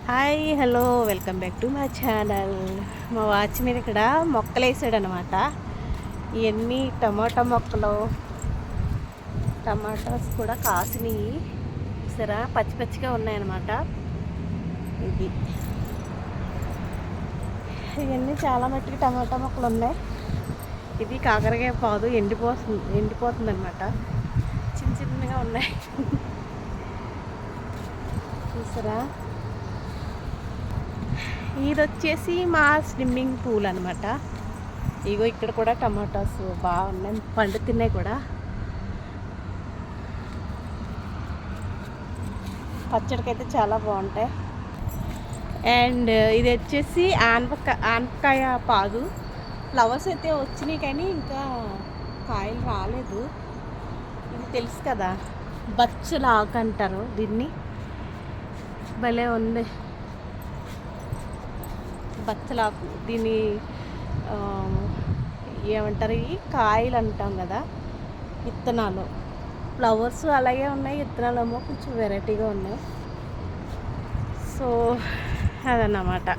Hi hello welcome back to my channel. మా watch మీద ఇక్కడ మొక్కలు వేసాడనమాట. ఇవన్నీ టమాటా మొక్కలు, టమాటాస్ కూడా కాసినవి సరే పచ్చి పచ్చిగా ఉన్నాయన్నమాట. ఇది ఇవన్నీ చాలా మట్టుకు టమాటా మొక్కలు ఉన్నాయి. ఇది కాకరకాయ పాదు ఎండిపోతుంది అనమాట. చిన్న చిన్నగా ఉన్నాయి చూసారా. ఇది వచ్చేసి మా స్విమ్మింగ్ పూల్ అనమాట. ఇగో ఇక్కడ కూడా టమాటాస్ బాగున్నాయి, పండుతున్నాయి కూడా. పచ్చడికైతే చాలా బాగుంటాయి. అండ్ ఇది వచ్చేసి ఆనపకాయ పాదు. ఫ్లవర్స్ అయితే వచ్చినాయి కానీ ఇంకా కాయలు రాలేదు. ఇది తెలుసు కదా, బచ్చల ఆకు అంటారు దీన్ని. భలే ఉంది బచ్చలాకు. దీన్ని ఏమంటారు, ఈ కాయలు అంటాం కదా, విత్తనాలు. ఫ్లవర్స్ అలాగే ఉన్నాయి, విత్తనాలు ఏమో కొంచెం వెరైటీగా ఉన్నాయి. సో అదన్నమాట.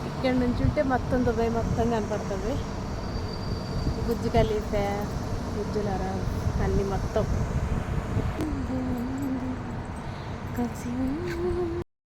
ఇక్కడ నుంచి ఉంటే మొత్తం దుబాయ్ మొత్తం కనపడుతుంది. బుజ్జు ఖలీఫా, బుజ్జులరా అన్నీ మొత్తం.